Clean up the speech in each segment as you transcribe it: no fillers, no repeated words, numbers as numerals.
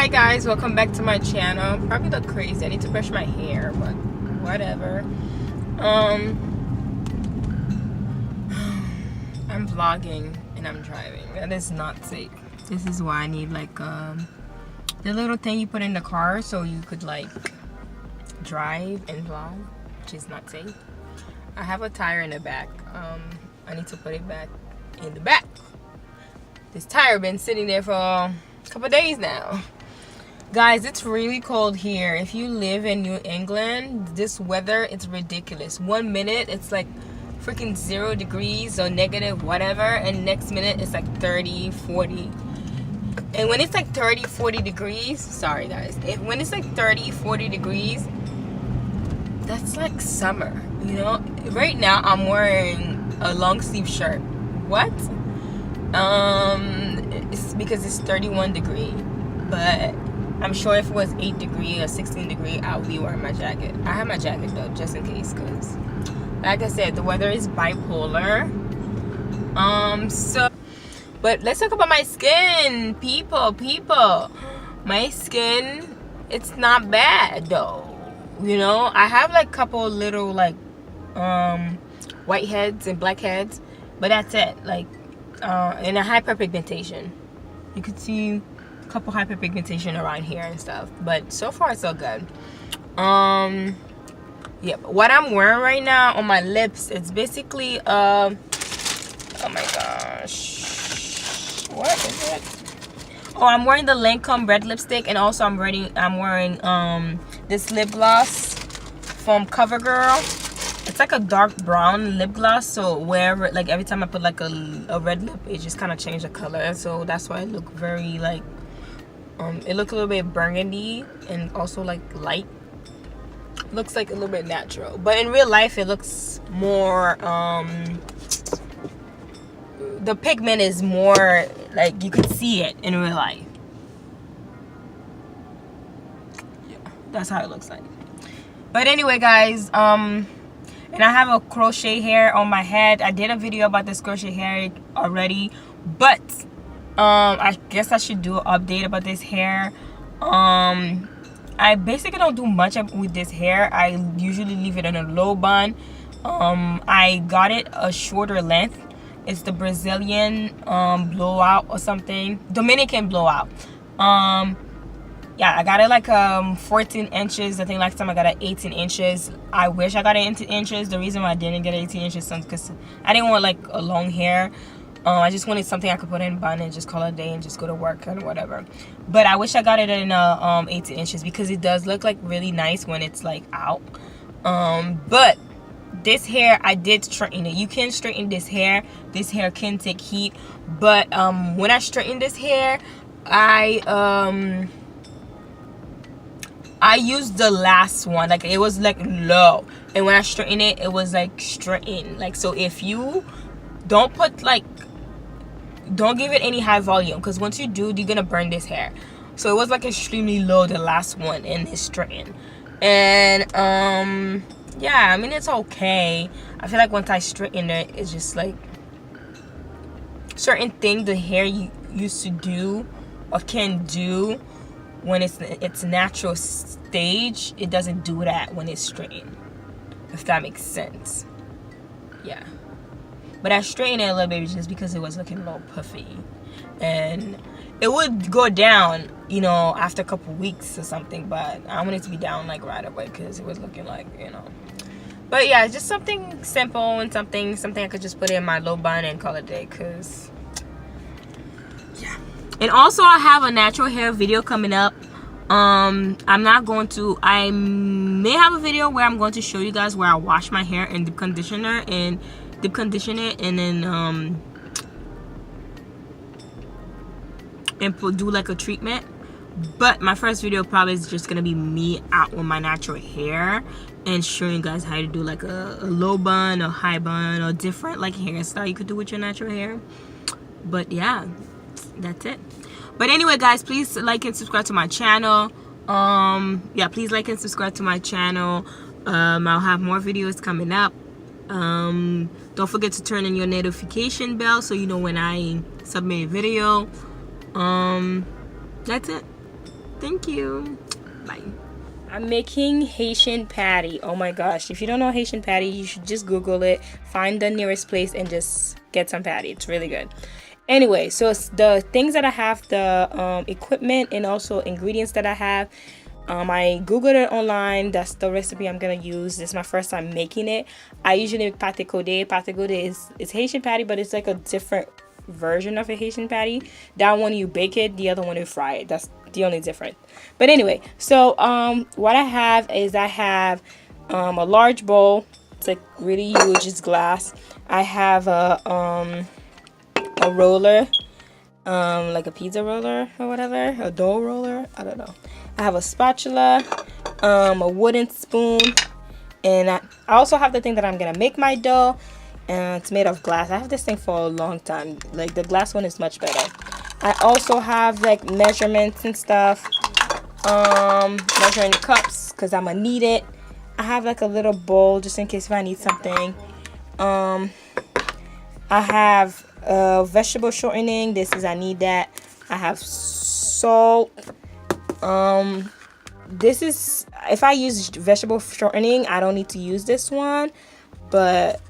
Hi guys, welcome back to my channel. Probably look crazy. I need to brush my hair, but whatever. I'm vlogging and I'm driving. That is not safe. This is why I need like the little thing you put in the car so you could like drive and vlog, which is not safe. I have a tire in the back. I need to put it back in the back. This tire been sitting there for a couple days now. Guys, it's really cold here. If you live in New England, this weather, it's ridiculous. 1 minute it's like freaking 0 degrees or negative whatever, and next minute it's like 30, 40. And when it's like 30, 40 degrees, sorry guys, when it's like 30, 40 degrees, that's like summer, you know? Right now I'm wearing a long sleeve shirt. What? It's because it's 31 degree, but I'm sure if it was 8 degree or 16 degree, I would be wearing my jacket. I have my jacket though, just in case, because like I said, the weather is bipolar. But let's talk about my skin, people. My skin, it's not bad though. You know, I have like a couple little like white heads and black heads, but that's it. Like and a hyperpigmentation. You could see a couple hyperpigmentation around here and stuff, but so far so good. Yeah, what I'm wearing right now on my lips, it's basically oh my gosh, what is it? Oh, I'm wearing the Lancome red lipstick, and also I'm wearing this lip gloss from CoverGirl. It's like a dark brown lip gloss, so wherever, like every time I put like a red lip, it just kind of changed the color. So that's why it look very like it look a little bit burgundy and also like light. Looks like a little bit natural, but in real life it looks more the pigment is more like you could see it in real life. Yeah, that's how it looks like. But anyway guys, and I have a crochet hair on my head. I did a video about this crochet hair already, but I guess I should do an update about this hair. I basically don't do much with this hair. I usually leave it in a low bun. I got it a shorter length. It's the Brazilian blowout or something, Dominican blowout. Yeah, I got it like 14 inches. I think last time I got it 18 inches. I wish I got it 18 inches. The reason why I didn't get 18 inches is because I didn't want like a long hair. I just wanted something I could put in bun and just call it a day and just go to work and whatever. But I wish I got it in 18 inches because it does look like really nice when it's like out. But this hair, I did straighten it. You can straighten this hair. This hair can take heat. But when I straightened this hair, I used the last one, like it was like low, and when I straighten it, it was like straightened. Like, so if you don't put like, don't give it any high volume, because once you do, you're gonna burn this hair. So it was like extremely low, the last one, and it's straightened. And yeah, I mean it's okay. I feel like once I straighten it, it's just like certain thing the hair you used to do or can do when it's its natural stage, it doesn't do that when it's straightened, if that makes sense. Yeah, but I straightened it a little bit just because it was looking a little puffy, and it would go down, you know, after a couple weeks or something, but I want it to be down like right away because it was looking like, you know. But yeah, just something simple and something I could just put in my low bun and call it a day, because yeah. And also I have a natural hair video coming up. I may have a video where I'm going to show you guys where I wash my hair in deep condition it, and then do like a treatment. But my first video probably is just gonna be me out with my natural hair and showing you guys how to do like a low bun or high bun or different like hairstyle you could do with your natural hair. But yeah, that's it. But anyway guys, please like and subscribe to my channel. Yeah, please like and subscribe to my channel. I'll have more videos coming up. Don't forget to turn on your notification bell so you know when I submit a video. That's it. Thank you. Bye. I'm making Haitian patty. Oh my gosh, if you don't know Haitian patty, you should just Google it, find the nearest place, and just get some patty. It's really good. Anyway, so it's the things that I have, the equipment and also ingredients that I have. I googled it online. That's the recipe I'm gonna use. This is my first time making it. I usually make pate code. Pate code is Haitian patty, but it's like a different version of a Haitian patty. That one you bake it, the other one you fry it. That's the only difference. But anyway, so what I have is I have a large bowl. It's like really huge. It's glass. I have a roller, like a pizza roller or whatever, a dough roller. I don't know. I have a spatula, a wooden spoon, and I also have the thing that I'm gonna make my dough. And it's made of glass. I have this thing for a long time. Like the glass one is much better. I also have like measurements and stuff, measuring cups because I'm gonna need it. I have like a little bowl just in case if I need something. I have vegetable shortening. I need that. I have salt. This is, if I use vegetable shortening, I don't need to use this one, but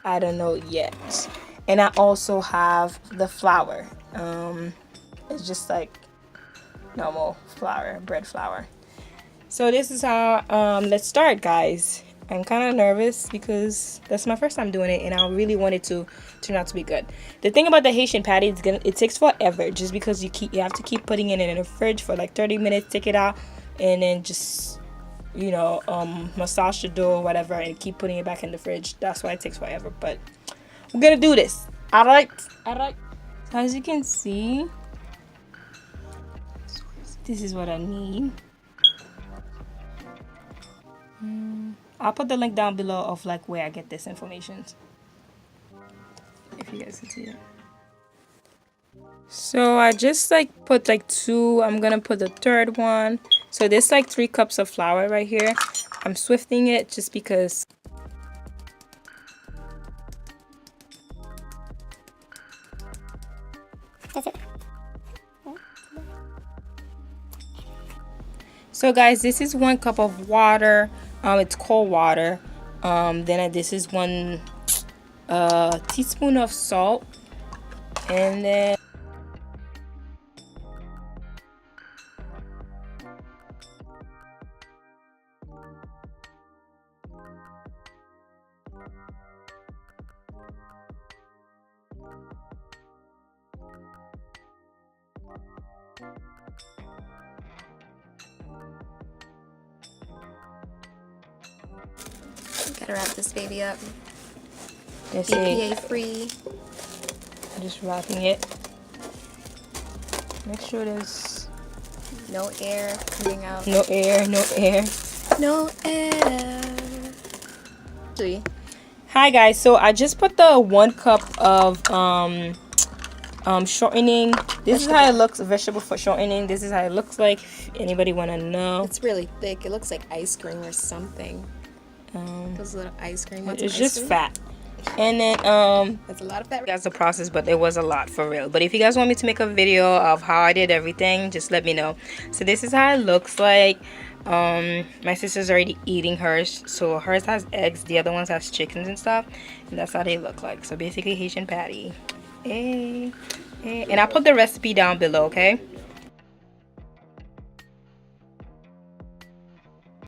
I don't know yet. And I also have the flour. It's just like normal flour, bread flour. So this is how let's start, guys. I'm kind of nervous because that's my first time doing it, and I really want it to turn out to be good. The thing about the Haitian patty, it takes forever, just because you have to keep putting it in the fridge for like 30 minutes, take it out, and then just, you know, massage the dough or whatever, and keep putting it back in the fridge. That's why it takes forever, but we're gonna do this. All right. As you can see, this is what I need. I'll put the link down below of like where I get this information, if you guys can see it. So I just like put like 2. I'm gonna put the third one. So there's like 3 cups of flour right here. I'm swifting it just because. That's it. So guys, this is 1 cup of water. It's cold water. Then this is 1 teaspoon of salt, and then gotta wrap this baby up. That's BPA it. free. I'm just wrapping it. Make sure there's no air coming out. no air. No air. Hi guys, so I just put the 1 cup of shortening. This is how it looks, vegetable for shortening. This is how it looks like, if anybody want to know. It's really thick. It looks like ice cream or something. Those little ice cream. It's just fat. And then that's a lot of fat. that's the process, but it was a lot for real. But if you guys want me to make a video of how I did everything, just let me know. So this is how it looks like. My sister's already eating hers, so hers has eggs, the other ones has chickens and stuff, and that's how they look like. So basically Haitian patty. And I'll put the recipe down below, okay?